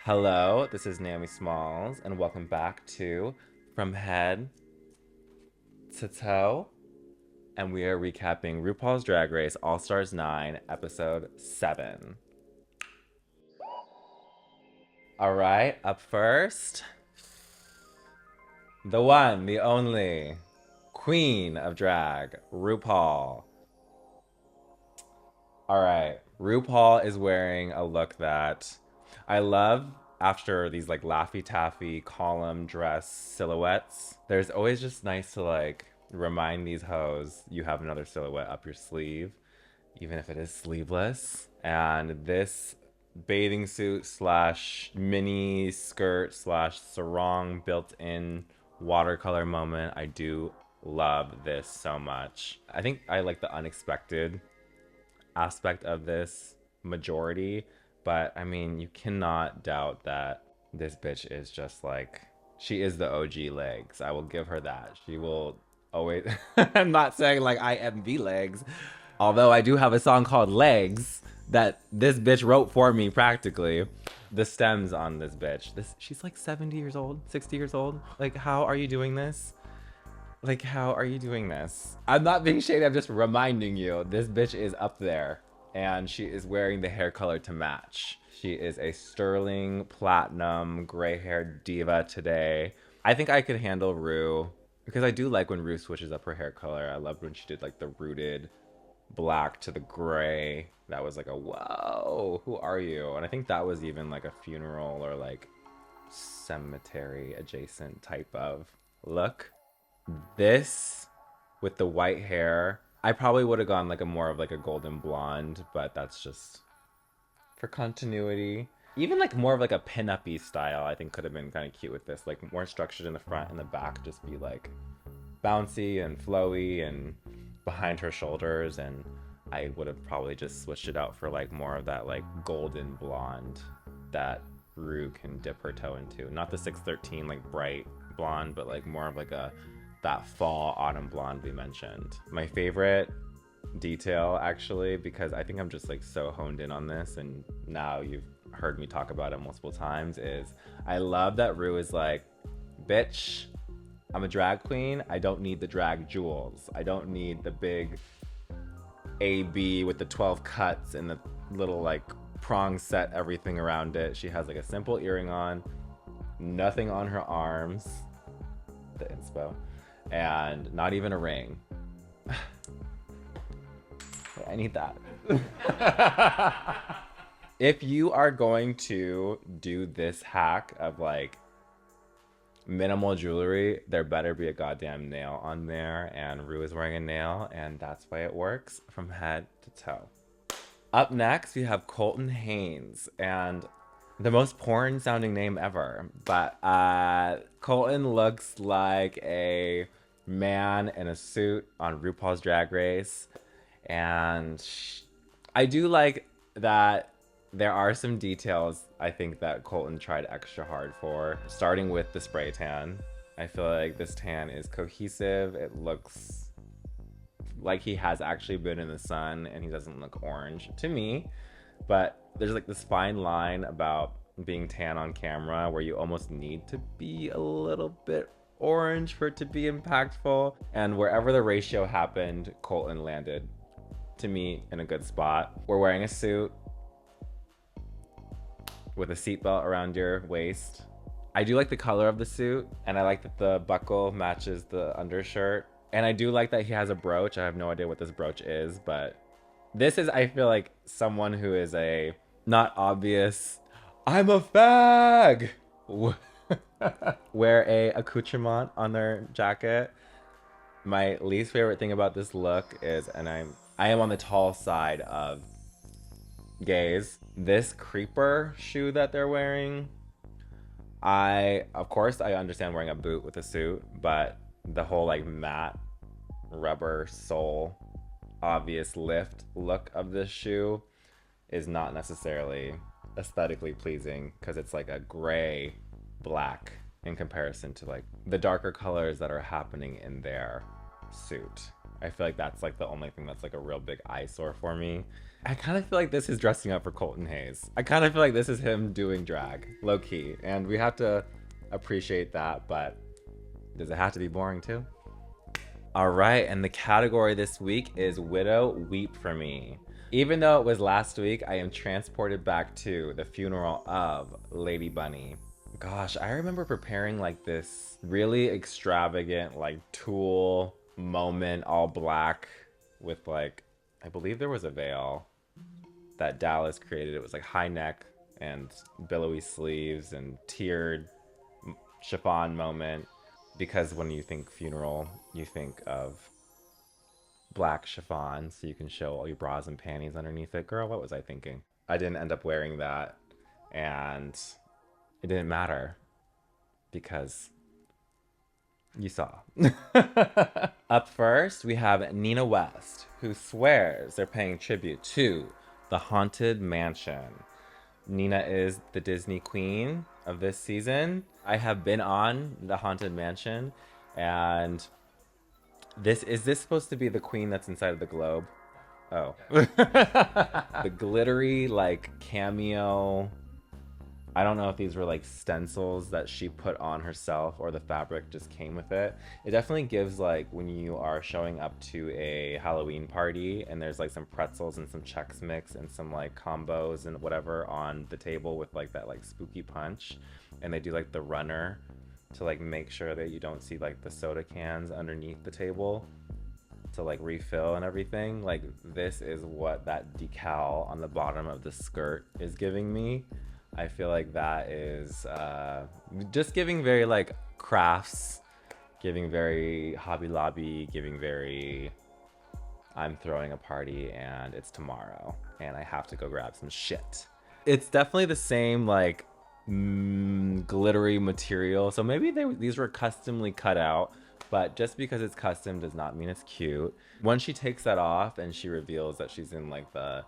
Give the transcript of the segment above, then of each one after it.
Hello, this is Naomi Smalls, and welcome back to From Head to Toe. And we are recapping RuPaul's Drag Race All Stars 9, Episode 7. All right, up first, the one, the only Queen of Drag, RuPaul. All right, RuPaul is wearing a look that I love after these like Laffy Taffy column dress silhouettes. There's always just nice to like remind these hoes you have another silhouette up your sleeve, even if it is sleeveless. And this bathing suit slash mini skirt slash sarong built in watercolor moment, I do love this so much. I think I like the unexpected aspect of this majority, but I mean, you cannot doubt that this bitch is just like, she is the OG legs. I will give her that. She will always, I'm not saying like I am the legs, although I do have a song called Legs that this bitch wrote for me practically. The stems on this bitch, she's like 70 years old, 60 years old. Like, how are you doing this? Like, how are you doing this? I'm not being shady, I'm just reminding you, this bitch is up there. And she is wearing the hair color to match. She is a sterling platinum gray-haired diva today. I think I could handle Rue, because I do like when Rue switches up her hair color. I loved when she did like the rooted black to the gray. That was like a, whoa, who are you? And I think that was even like a funeral or like cemetery adjacent type of look. This with the white hair, I probably would have gone like a more of like a golden blonde, but that's just for continuity. Even like more of like a pin-up-y style I think could have been kind of cute with this, like more structured in the front and the back, just be like bouncy and flowy and behind her shoulders. And I would have probably just switched it out for like more of that like golden blonde that Rue can dip her toe into. Not the 613 like bright blonde, but like more of like a that fall autumn blonde we mentioned. My favorite detail, actually, because I think I'm just like so honed in on this, and now you've heard me talk about it multiple times, is I love that Rue is like, bitch, I'm a drag queen. I don't need the drag jewels. I don't need the big AB with the 12 cuts and the little like prong set everything around it. She has like a simple earring on, nothing on her arms, the inspo, and not even a ring. I need that. If you are going to do this hack of like minimal jewelry, there better be a goddamn nail on there, and Rue is wearing a nail, and that's why it works from head to toe. Up next, we have Colton Haynes, and the most porn sounding name ever, but Colton looks like a man in a suit on RuPaul's Drag Race. And I do like that there are some details I think that Colton tried extra hard for, starting with the spray tan. I feel like this tan is cohesive. It looks like he has actually been in the sun, and he doesn't look orange to me. But there's like this fine line about being tan on camera where you almost need to be a little bit orange for it to be impactful. And wherever the ratio happened, Colton landed, to me, in a good spot. We're wearing a suit with a seatbelt around your waist. I do like the color of the suit, and I like that the buckle matches the undershirt. And I do like that he has a brooch. I have no idea what this brooch is, but this is, I feel like, someone who is a not obvious, I'm a fag, wear a accoutrement on their jacket. My least favorite thing about this look is, and I am on the tall side of gays, this creeper shoe that they're wearing. Of course, I understand wearing a boot with a suit, but the whole like matte rubber sole, obvious lift look of this shoe is not necessarily aesthetically pleasing, because it's like a gray black in comparison to like the darker colors that are happening in their suit. I feel like that's like the only thing that's like a real big eyesore for me. I kind of feel like this is dressing up for Colton Hayes. I kind of feel like this is him doing drag, low key. And we have to appreciate that, but does it have to be boring too? All right, and the category this week is Widow Weep For Me. Even though it was last week, I am transported back to the funeral of Lady Bunny. Gosh, I remember preparing like this really extravagant like tulle moment, all black with like, I believe there was a veil that Dallas created. It was like high neck and billowy sleeves and tiered chiffon moment, because when you think funeral, you think of black chiffon so you can show all your bras and panties underneath it. Girl, what was I thinking? I didn't end up wearing that, and it didn't matter because you saw. Up first, we have Nina West, who swears they're paying tribute to the Haunted Mansion. Nina is the Disney queen of this season. I have been on the Haunted Mansion, and is this supposed to be the queen that's inside of the globe? Oh. The glittery, like, cameo. I don't know if these were like stencils that she put on herself or the fabric just came with it. It definitely gives like when you are showing up to a Halloween party and there's like some pretzels and some Chex Mix and some like combos and whatever on the table with like that like spooky punch. And they do like the runner to like make sure that you don't see like the soda cans underneath the table to like refill and everything. Like this is what that decal on the bottom of the skirt is giving me. I feel like that is just giving very like crafts, giving very Hobby Lobby, giving very I'm throwing a party and it's tomorrow and I have to go grab some shit. It's definitely the same like glittery material. So maybe these were customly cut out, but just because it's custom does not mean it's cute. Once she takes that off and she reveals that she's in like the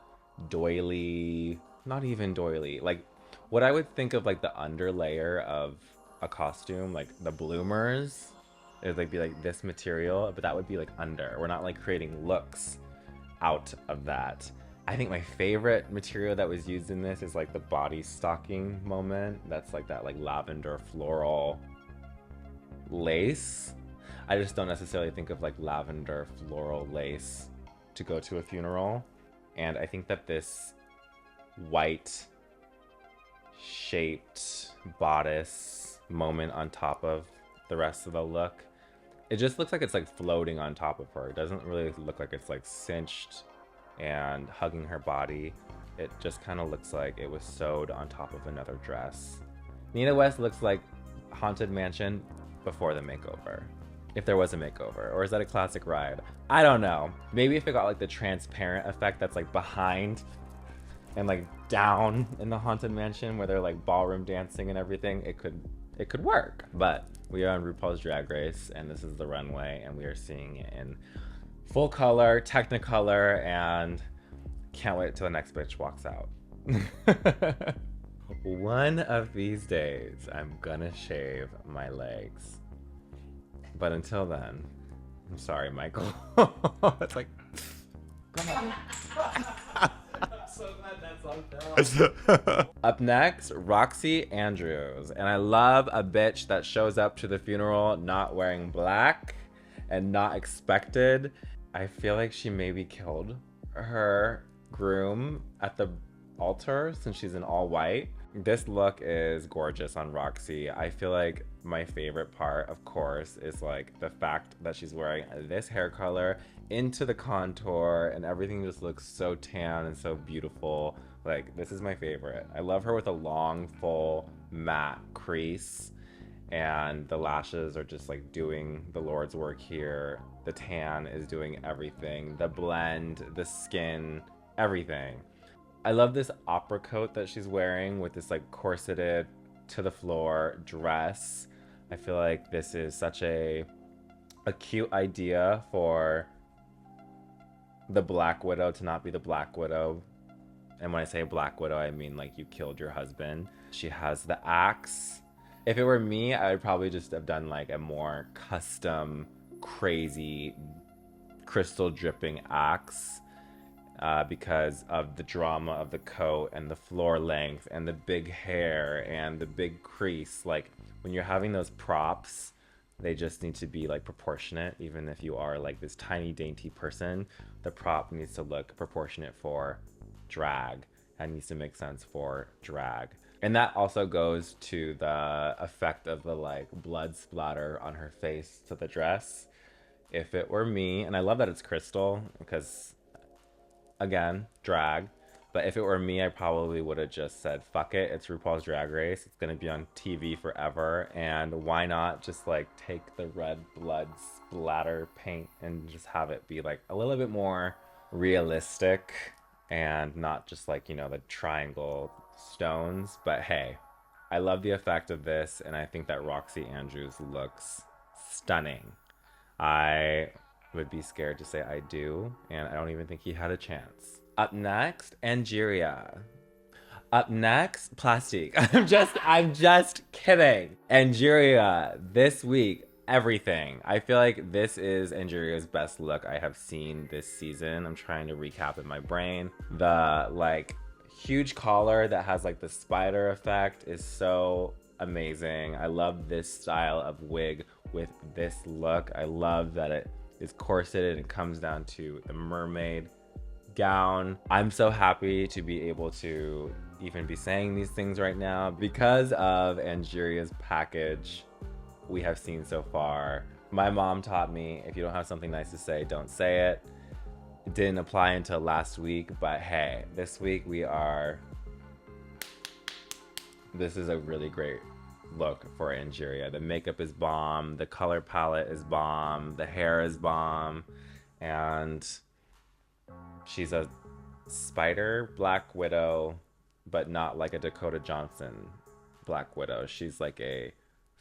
doily, not even doily, like what I would think of like the underlayer of a costume, like the bloomers, it would like be like this material, but that would be like under. We're not like creating looks out of that. I think my favorite material that was used in this is like the body stocking moment. That's like that like lavender floral lace. I just don't necessarily think of like lavender floral lace to go to a funeral. And I think that this white shaped bodice moment on top of the rest of the look, it just looks like it's like floating on top of her. It doesn't really look like it's like cinched and hugging her body. It just kind of looks like it was sewed on top of another dress. Nina West looks like Haunted Mansion before the makeover, if there was a makeover. Or is that a classic ride? I don't know. Maybe if it got like the transparent effect that's like behind and like down in the Haunted Mansion where they're like ballroom dancing and everything, it could work. But we are on RuPaul's Drag Race and this is the runway and we are seeing it in full color, Technicolor, and can't wait till the next bitch walks out. One of these days I'm gonna shave my legs. But until then, I'm sorry, Michael. It's like, come on. So glad that's on film. Up next, Roxxxy Andrews. And I love a bitch that shows up to the funeral not wearing black and not expected. I feel like she maybe killed her groom at the altar since she's in all white. This look is gorgeous on Roxxxy. I feel like my favorite part, of course, is like the fact that she's wearing this hair color into the contour and everything just looks so tan and so beautiful. Like, this is my favorite. I love her with a long, full, matte crease, and the lashes are just like doing the Lord's work here. The tan is doing everything. The blend, the skin, everything. I love this opera coat that she's wearing with this like corseted to the floor dress. I feel like this is such a cute idea for the Black Widow to not be the Black Widow. And when I say Black Widow, I mean like you killed your husband. She has the axe. If it were me, I would probably just have done like a more custom, crazy crystal dripping axe because of the drama of the coat and the floor length and the big hair and the big crease. Like, when you're having those props, they just need to be like proportionate. Even if you are like this tiny dainty person, the prop needs to look proportionate for drag and needs to make sense for drag. And that also goes to the effect of the like blood splatter on her face to the dress. If it were me, and I love that it's crystal because, again, drag. But if it were me, I probably would have just said, fuck it, it's RuPaul's Drag Race. It's gonna be on TV forever. And why not just like take the red blood splatter paint and just have it be like a little bit more realistic and not just like, you know, the triangle stones. But hey, I love the effect of this, and I think that Roxxxy Andrews looks stunning. I would be scared to say I do, and I don't even think he had a chance. Up next, Angeria. Up next, Plastique. I'm just kidding. Angeria, this week, everything. I feel like this is Angeria's best look I have seen this season. I'm trying to recap in my brain. The like huge collar that has like the spider effect is so amazing. I love this style of wig with this look. I love that it is corseted and comes down to the mermaid gown. I'm so happy to be able to even be saying these things right now because of Angeria's package we have seen so far. My mom taught me, if you don't have something nice to say, don't say it. It didn't apply until last week, but hey, this week this is a really great look for Angeria. The makeup is bomb, the color palette is bomb, the hair is bomb, and she's a spider Black Widow, but not like a Dakota Johnson Black Widow. She's like a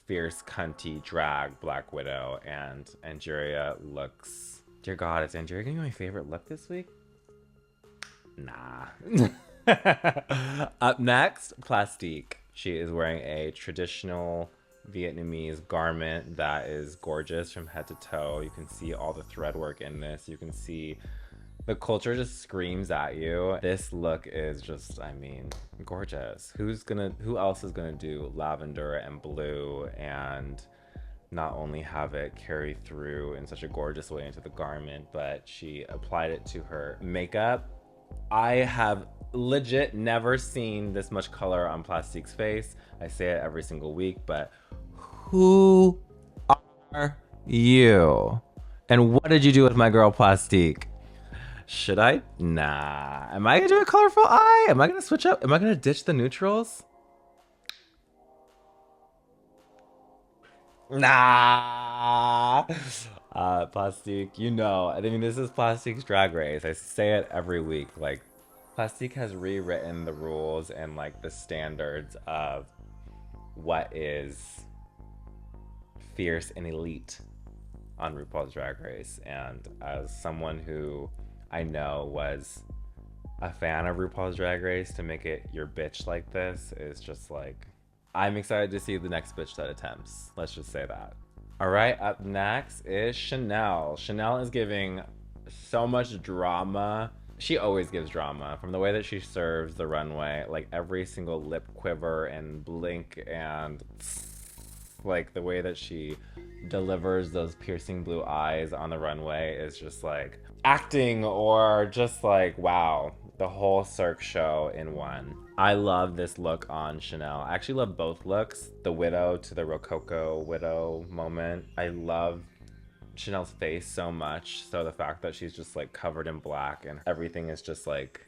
fierce, cunty, drag Black Widow, and Angeria looks... Dear God, is Angeria gonna be my favorite look this week? Nah. Up next, Plastique. She is wearing a traditional Vietnamese garment that is gorgeous from head to toe. You can see all the thread work in this. You can see the culture just screams at you. This look is just, I mean, gorgeous. Who else is gonna do lavender and blue and not only have it carry through in such a gorgeous way into the garment, but she applied it to her makeup. I have legit never seen this much color on Plastique's face. I say it every single week, but who are you? And what did you do with my girl Plastique? Should I? Nah. Am I gonna do a colorful eye? Am I gonna switch up? Am I gonna ditch the neutrals? Nah. Plastique, you know, I mean, this is Plastique's Drag Race. I say it every week. Like, Plastique has rewritten the rules and like the standards of what is fierce and elite on RuPaul's Drag Race. And as someone who I know was a fan of RuPaul's Drag Race, to make it your bitch like this is just like, I'm excited to see the next bitch that attempts. Let's just say that. All right, up next is Shannel. Shannel is giving so much drama. She always gives drama, from the way that she serves the runway, like every single lip quiver and blink, and like the way that she delivers those piercing blue eyes on the runway is just like acting, or just like, wow, the whole Cirque show in one. I love this look on Shannel. I actually love both looks, the widow to the Rococo widow moment. I love Shannel's face so much, so the fact that she's just like covered in black and everything is just like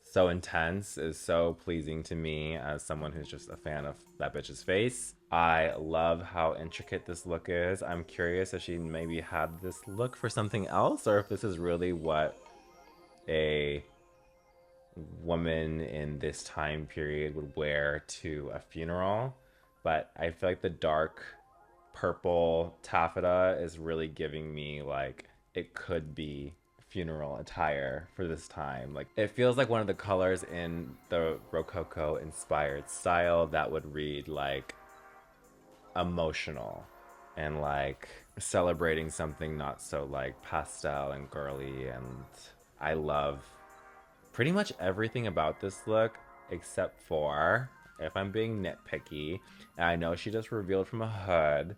so intense is so pleasing to me as someone who's just a fan of that bitch's face. I love how intricate this look is. I'm curious if she maybe had this look for something else, or if this is really what a woman in this time period would wear to a funeral. But I feel like the dark purple taffeta is really giving me like it could be funeral attire for this time. Like, it feels like one of the colors in the Rococo inspired style that would read like emotional and like celebrating something not so like pastel and girly. And I love pretty much everything about this look except for, if I'm being nitpicky, and I know she just revealed from a hood,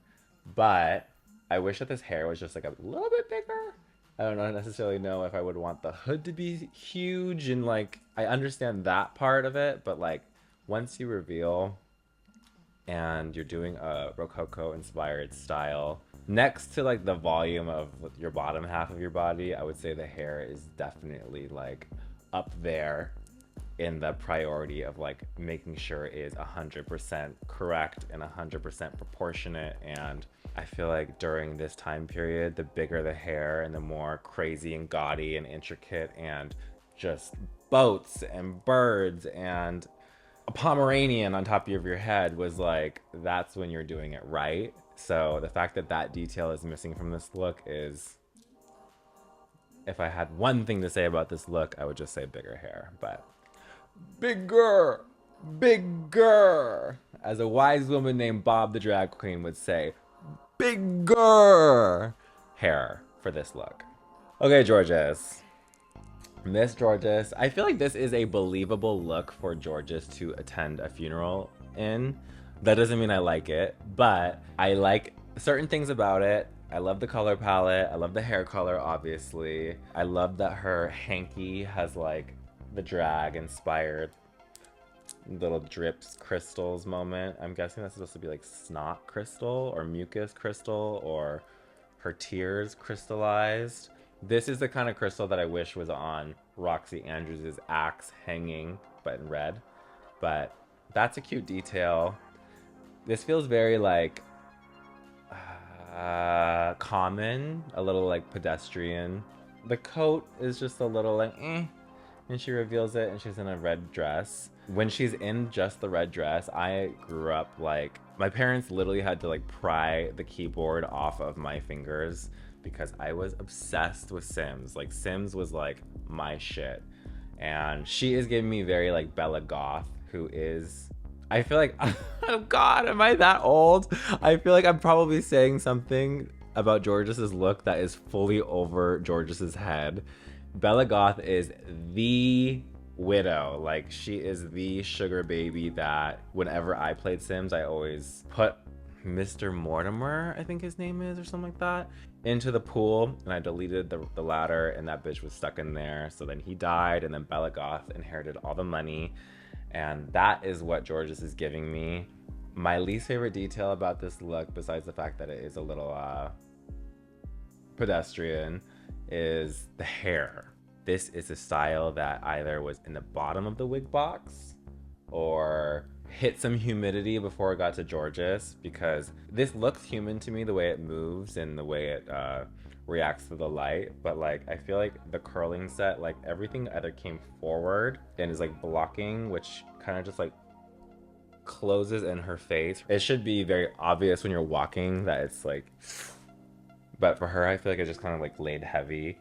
but I wish that this hair was just like a little bit bigger. I don't necessarily know if I would want the hood to be huge, and like I understand that part of it, but like once you reveal and you're doing a Rococo inspired style, next to like the volume of your bottom half of your body, I would say the hair is definitely like up there in the priority of like making sure it is 100% correct and 100% proportionate. And I feel like during this time period, the bigger the hair and the more crazy and gaudy and intricate and just boats and birds and a Pomeranian on top of your head was like, that's when you're doing it right. So the fact that that detail is missing from this look is, if I had one thing to say about this look, I would just say bigger hair. But bigger, bigger, as a wise woman named Bob the drag queen would say, bigger hair for this look. Okay, Georges. Miss Georges. I feel like this is a believable look for Georges to attend a funeral in. That doesn't mean I like it, but I like certain things about it. I love the color palette. I love the hair color, obviously. I love that her hanky has like the drag inspired little drips crystals moment. I'm guessing that's supposed to be like snot crystal or mucus crystal or her tears crystallized. This is the kind of crystal that I wish was on Roxy Andrews' axe hanging, but in red. But that's a cute detail. This feels very like common, a little like pedestrian. The coat is just a little like and she reveals it and she's in a red dress. When she's in just the red dress, I grew up like, my parents literally had to like pry the keyboard off of my fingers because I was obsessed with Sims. Like Sims was like my shit. And she is giving me very like Bella Goth, who is, I feel like, oh God, am I that old? I feel like I'm probably saying something about Georges's look that is fully over Georges's head. Bella Goth is the widow. Like, she is the sugar baby that whenever I played Sims, I always put Mr. Mortimer, I think his name is, or something like that, into the pool, and I deleted the ladder, and that bitch was stuck in there. So then he died, and then Bella Goth inherited all the money, and that is what Georges is giving me. My least favorite detail about this look, besides the fact that it is a little pedestrian, is the hair. This is a style that either was in the bottom of the wig box or hit some humidity before it got to Georges, because this looks human to me, the way it moves and the way it reacts to the light. But like, I feel like the curling set, like everything either came forward and is like blocking, which kind of just like closes in her face. It should be very obvious when you're walking that it's like, but for her, I feel like it just kind of like laid heavy.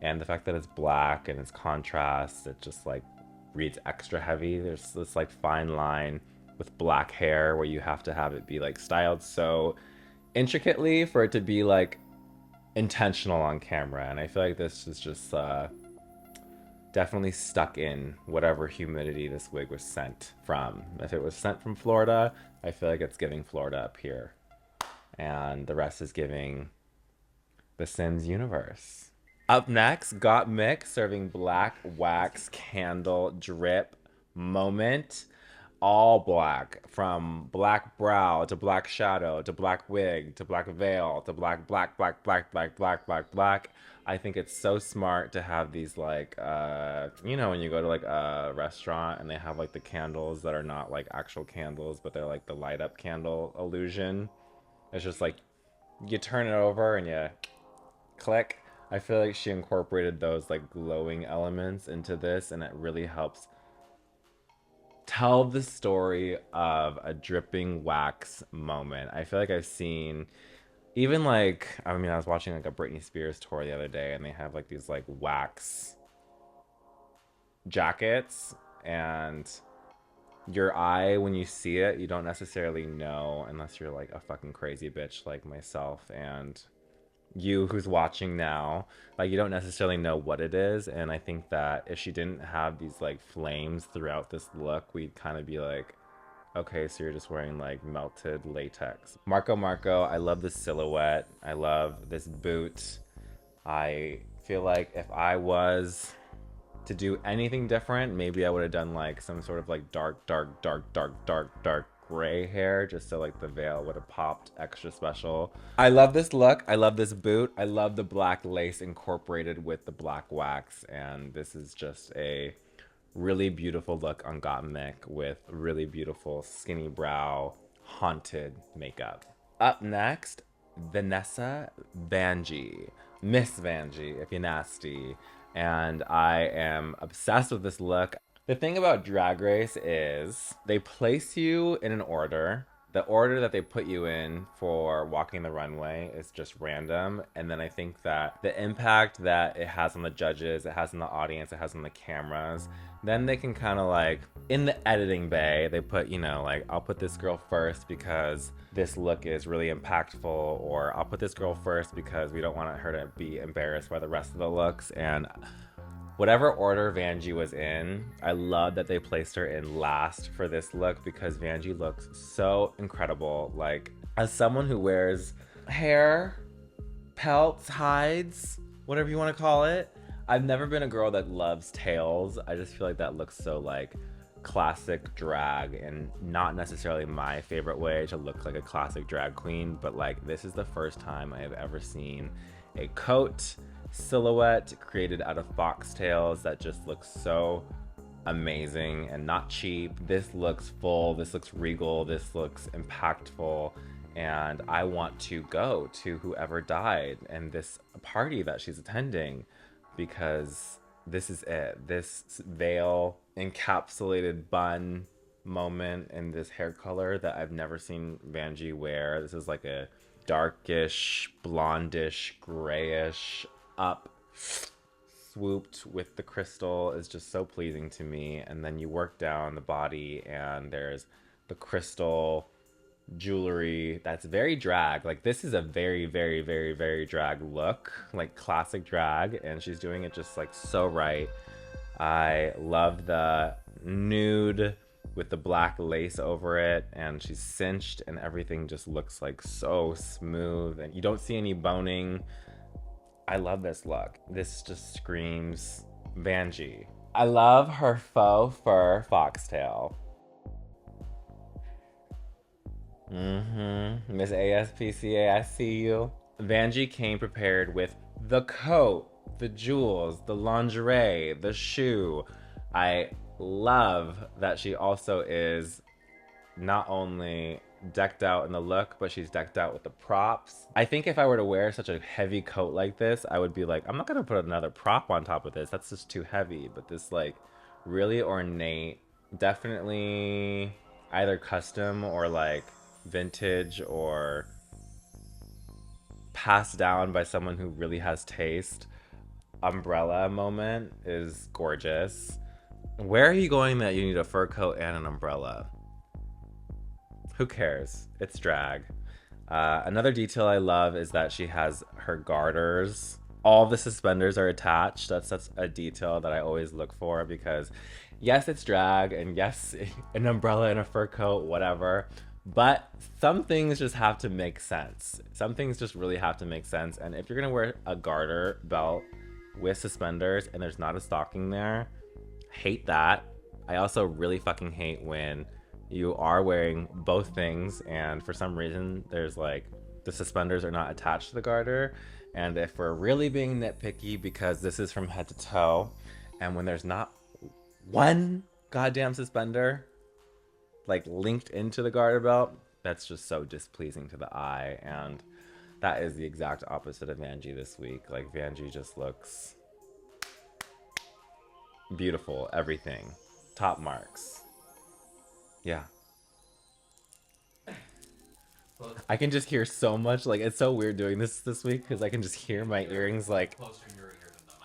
And the fact that it's black and it's contrast, it just like reads extra heavy. There's this like fine line with black hair where you have to have it be like styled so intricately for it to be like intentional on camera. And I feel like this is just definitely stuck in whatever humidity this wig was sent from. If it was sent from Florida, I feel like it's giving Florida up here. And the rest is giving the Sims universe. Up next, GOTTMIK serving black wax candle drip moment. All black, from black brow to black shadow to black wig to black veil to black, black, black, black, black, black, black, black. I think it's so smart to have these like, you know, when you go to like a restaurant and they have like the candles that are not like actual candles, but they're like the light up candle illusion. It's just like, you turn it over and you click. I feel like she incorporated those like glowing elements into this, and it really helps tell the story of a dripping wax moment. I feel like I've seen, even like, I mean, I was watching like a Britney Spears tour the other day, and they have like these like wax jackets, and your eye, when you see it, you don't necessarily know unless you're like a fucking crazy bitch like myself. And you who's watching now, like you don't necessarily know what it is. And I think that if she didn't have these like flames throughout this look, we'd kind of be like, okay, so you're just wearing like melted latex. Marco Marco, I love this silhouette. I love this boot. I feel like if I was to do anything different, maybe I would have done like some sort of like dark gray hair, just so like the veil would have popped extra special. I love this look. I love this boot. I love the black lace incorporated with the black wax. And this is just a really beautiful look on GOTTMIK with really beautiful skinny brow haunted makeup. Up next, VANESSA VANJIE. Miss VANJIE, if you're nasty. And I am obsessed with this look. The thing about Drag Race is they place you in an order. The order that they put you in for walking the runway is just random. And then I think that the impact that it has on the judges, it has on the audience, it has on the cameras, then they can kind of like, in the editing bay, they put, you know, like, I'll put this girl first because this look is really impactful, or I'll put this girl first because we don't want her to be embarrassed by the rest of the looks. And whatever order Vanjie was in, I love that they placed her in last for this look because Vanjie looks so incredible. Like, as someone who wears hair, pelts, hides, whatever you want to call it, I've never been a girl that loves tails. I just feel like that looks so like classic drag, and not necessarily my favorite way to look like a classic drag queen, but like this is the first time I have ever seen a coat silhouette created out of foxtails that just looks so amazing and not cheap. This looks full, this looks regal, this looks impactful, and I want to go to whoever died and this party that she's attending, because this is it. This veil encapsulated bun moment and this hair color that I've never seen Vanjie wear. This is like a darkish, blondish, grayish up swooped with the crystal is just so pleasing to me. And then you work down the body and there's the crystal jewelry that's very drag. Like this is a very very drag look, like classic drag, and she's doing it just like so right. I love the nude with the black lace over it, and she's cinched and everything just looks like so smooth and you don't see any boning. I love this look. This just screams Vanjie. I love her faux fur foxtail. Miss ASPCA, I see you. Vanjie came prepared with the coat, the jewels, the lingerie, the shoe. I love that she also is not only decked out in the look, but she's decked out with the props. I think if I were to wear such a heavy coat like this, I would be like, I'm not gonna put another prop on top of this. That's just too heavy. But this like really ornate, definitely either custom or like vintage or passed down by someone who really has taste umbrella moment is gorgeous. Where are you going that you need a fur coat and an umbrella? Who cares? It's drag. Another detail I love is that she has her garters. All the suspenders are attached. That's a detail that I always look for, because yes, it's drag, and yes, an umbrella and a fur coat, whatever. But some things just have to make sense. Some things just really have to make sense. And if you're gonna wear a garter belt with suspenders and there's not a stocking there, hate that. I also really fucking hate when you are wearing both things and for some reason there's like the suspenders are not attached to the garter. And if we're really being nitpicky, because this is from head to toe, and when there's not one goddamn suspender like linked into the garter belt, that's just so displeasing to the eye. And that is the exact opposite of Vanjie this week. Like Vanjie just looks beautiful, everything, top marks. Yeah. I can just hear so much. Like, it's so weird doing this week because I can just hear my earrings like closer to your ear than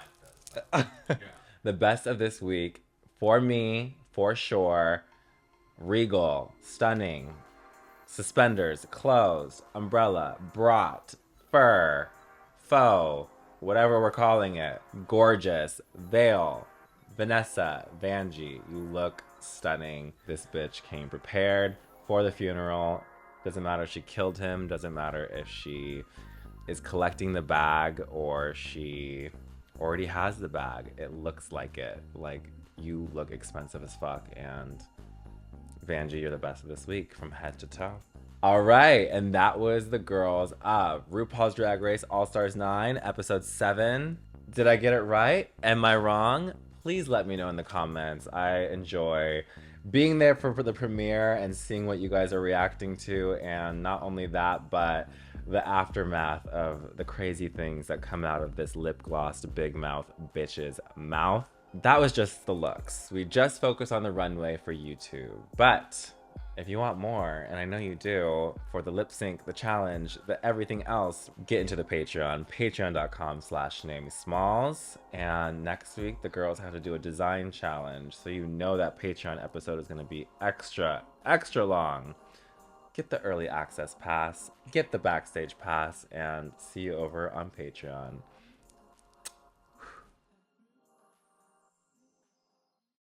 the mic does. Yeah. The best of this week for me, for sure. Regal, stunning, suspenders, clothes, umbrella, brought, fur, Faux, whatever we're calling it, gorgeous, veil, Vanessa, Vanjie, you look stunning. This bitch came prepared for the funeral. Doesn't matter if she killed him, doesn't matter if she is collecting the bag or she already has the bag. It looks like it. Like, you look expensive as fuck, and Vanjie, you're the best of this week from head to toe. All right, and that was the girls of RuPaul's Drag Race All-Stars 9, episode 7. Did I get it right? Am I wrong? Please let me know in the comments. I enjoy being there for the premiere and seeing what you guys are reacting to, and not only that, but the aftermath of the crazy things that come out of this lip-glossed big mouth bitch's mouth. That was just the looks. We just focused on the runway for YouTube. But if you want more, and I know you do, for the lip sync, the challenge, the everything else, get into the Patreon, patreon.com/NaomiSmalls. And next week, the girls have to do a design challenge. So you know that Patreon episode is gonna be extra, extra long. Get the early access pass, get the backstage pass, and see you over on Patreon.